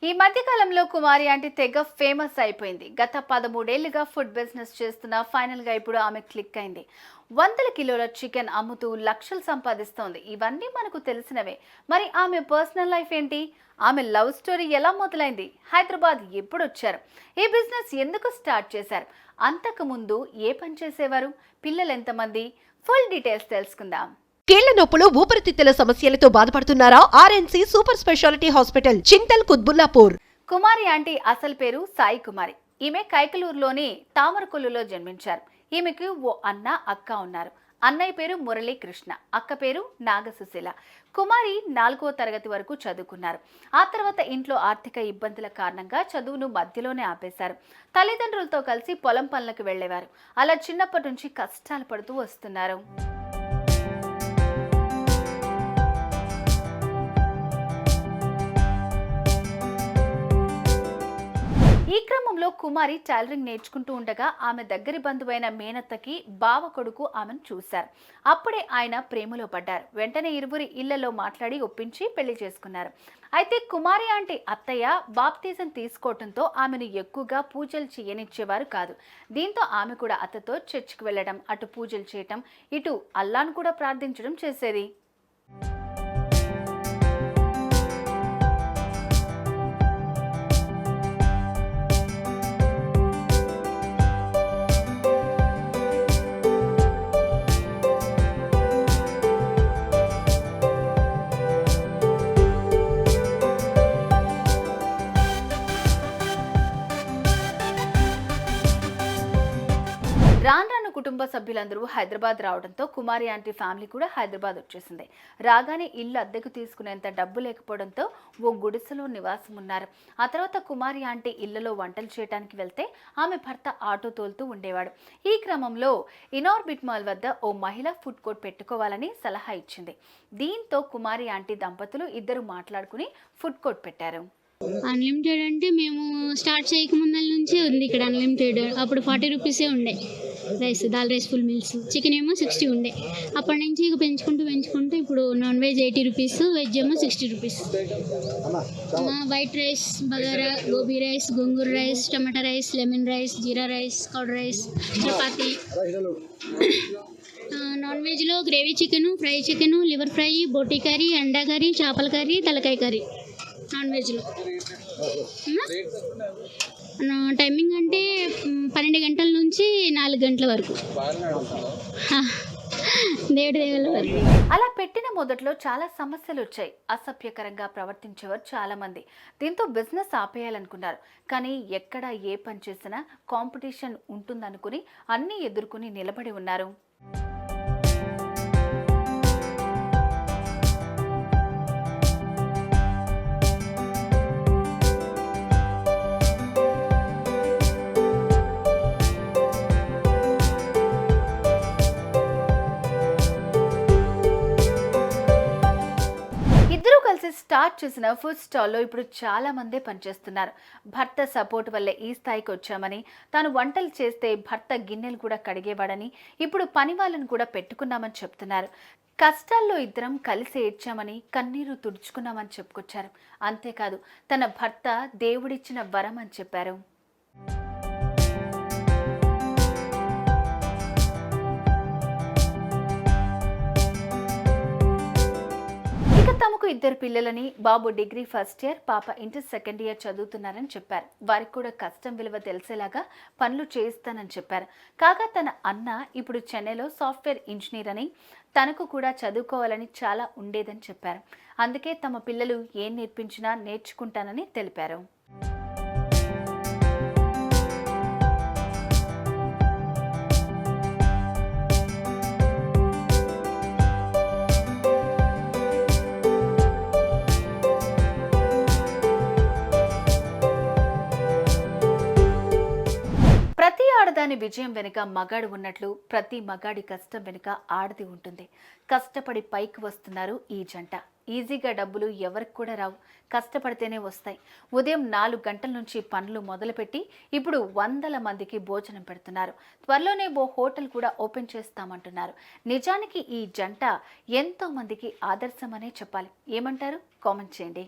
ఈ మధ్య కాలంలో కుమారి ఆంటీ తెగ ఫేమస్ అయిపోయింది. గత 13 ఏళ్లుగా ఫుడ్ బిజినెస్ చేస్తున్న ఫైనల్ గా ఇప్పుడు ఆమె క్లిక్ అయింది. వందల కిలోల చికెన్ అమ్ముతూ లక్షలు సంపాదిస్తోంది. ఇవన్నీ మనకు తెలిసినవే. మరి ఆమె పర్సనల్ లైఫ్ ఏంటి? ఆమె లవ్ స్టోరీ ఎలా మొదలైంది? హైదరాబాద్ ఎప్పుడు వచ్చారు? ఈ బిజినెస్ ఎందుకు స్టార్ట్ చేశారు? అంతకు ముందు ఏ పని చేసేవారు? పిల్లలు ఎంతమంది? ఫుల్ డీటెయిల్స్ తెలుసుకుందాం. కీళ్ల నొప్పులు, ఊపిరితిత్తుల సమస్యలతో బాధపడుతున్నారా? RNC super speciality hospital, Chintal, Quthbullapur. Kumari aunty అసలు పేరు సాయి కుమారి. ఈమె కైకలూరులోని తామరకొల్లులో జన్మించారు. ఈమెకు ఓ అన్న, అక్క ఉన్నారు. అన్నయ్య పేరు మురళీకృష్ణ, అక్క పేరు నాగసుశీల. కుమారి 4వ తరగతి వరకు చదువుకున్నారు. ఆ తర్వాత ఇంట్లో ఆర్థిక ఇబ్బందుల కారణంగా చదువును మధ్యలోనే ఆపేశారు. తల్లిదండ్రులతో కలిసి పొలం పనులకు వెళ్లేవారు. అలా చిన్నప్పటి నుంచి కష్టాలు పడుతూ వస్తున్నారు. ఈ క్రమంలో కుమారి టైలరింగ్ నేర్చుకుంటూ ఉండగా ఆమె దగ్గరి బంధువైన మేనత్తకి బావ కొడుకు ఆమెను చూశారు. అప్పుడే ఆయన ప్రేమలో పడ్డారు. వెంటనే ఇరువురి ఇళ్లలో మాట్లాడి ఒప్పించి పెళ్లి చేసుకున్నారు. అయితే కుమారి ఆంటీ అత్తయ్య బాప్తిజం తీసుకోవడంతో ఆమెను ఎక్కువగా పూజలు చేయనిచ్చేవారు కాదు. దీంతో ఆమె కూడా అత్తతో చర్చికి వెళ్లడం, అటు పూజలు చేయటం, ఇటు అల్లాను కూడా ప్రార్థించడం చేసేది. రాను కుటుంబ సభ్యులందరూ హైదరాబాద్ రావడంతో కుమారి ఆంటీ ఫ్యామిలీ కూడా హైదరాబాద్ వచ్చేసింది. రాగానే ఇల్లు అద్దెకు తీసుకునేంత డబ్బు లేకపోవడంతో ఓ గుడిసెలో నివాసం ఉన్నారు. ఆ తర్వాత కుమారి ఆంటీ ఇళ్లలో వంటలు చేయడానికి వెళ్తే ఆమె భర్త ఆటో తోలుతూ ఉండేవాడు. ఈ క్రమంలో ఇనార్బిట్ మాల్ వద్ద ఓ మహిళ ఫుడ్ కోర్ట్ పెట్టుకోవాలని సలహా ఇచ్చింది. దీంతో కుమారి ఆంటీ దంపతులు ఇద్దరు మాట్లాడుకుని ఫుడ్ కోర్ట్ పెట్టారు. అన్లిమిటెడ్ అంటే మేము స్టార్ట్ చేయకముందల నుంచే ఉంది ఇక్కడ అన్లిమిటెడ్. అప్పుడు 40 రూపీసే ఉండే rice, dal rice full meals. Chicken ఏమో 60 ఉండే. అప్పటి నుంచి ఇక పెంచుకుంటూ ఇప్పుడు నాన్ వెజ్ 80 రూపీస్, వెజ్ ఏమో 60 rupees. White rice, bagara, gobi rice, gongura rice, tomato rice, lemon rice, jeera rice, curd rice, chapati. Non వెజ్లో gravy chicken, fry chicken, liver fry, boti curry, anda curry, చేపల కర్రీ, తలకాయ కర్రీ. నాన్ వెజ్లో టైమింగ్ అంటే 12 గంటల నుంచి 4 గంటల వరకు, దేవుడి దేవుల వరకు. అలా పెట్టిన మొదట్లో చాలా సమస్యలు వచ్చాయి. అసభ్యకరంగా ప్రవర్తించేవారు చాలా మంది. దీంతో బిజినెస్ ఆపేయాలనుకున్నారు. కానీ ఎక్కడ ఏ పని చేసినా కాంపిటీషన్ ఉంటుందనుకుని అన్నీ ఎదుర్కొని నిలబడి ఉన్నారు. స్టార్ట్ చేసిన ఫుడ్ స్టాల్లో ఇప్పుడు చాలా మందే పనిచేస్తున్నారు. భర్త సపోర్ట్ వల్లే ఈ స్థాయికి వచ్చామని, తాను వంటలు చేస్తే భర్త గిన్నెలు కూడా కడిగేవాడని, ఇప్పుడు పని వాళ్ళని కూడా పెట్టుకున్నామని చెప్తున్నారు. కష్టాల్లో ఇద్దరం కలిసి ఏడ్చామని, కన్నీరు తుడుచుకున్నామని చెప్పుకొచ్చారు. అంతేకాదు తన భర్త దేవుడిచ్చిన వరం అని చెప్పారు. తమకు 2 పిల్లలని, బాబు డిగ్రీ ఫస్ట్ ఇయర్, పాప ఇంటర్ సెకండ్ ఇయర్ చదువుతున్నారని చెప్పారు. వారికి కూడా కష్టం విలువ తెలిసేలాగా పనులు చేయిస్తానని చెప్పారు. కాగా తన అన్న ఇప్పుడు చెన్నైలో సాఫ్ట్వేర్ ఇంజనీర్ అని, తనకు కూడా చదువుకోవాలని చాలా ఉండేదని చెప్పారు. అందుకే తమ పిల్లలు ఏం నేర్పించినా నేర్చుకుంటానని తెలిపారు. ప్రతి ఆడదాని విజయం వెనుక మగాడు ఉన్నట్లు ప్రతి మగాడి కష్టం వెనుక ఆడది ఉంటుంది. కష్టపడి పైకి వస్తున్నారు ఈ జంట. ఈజీగా డబ్బులు ఎవరికి కూడా రావు, కష్టపడితేనే వస్తాయి. ఉదయం 4 గంటల నుంచి పనులు మొదలుపెట్టి ఇప్పుడు 100 మందికి భోజనం పెడుతున్నారు. త్వరలోనే ఓ హోటల్ కూడా ఓపెన్ చేస్తామంటున్నారు. నిజానికి ఈ జంట ఎంతో మందికి ఆదర్శమనే చెప్పాలి. ఏమంటారు? కామెంట్ చేయండి.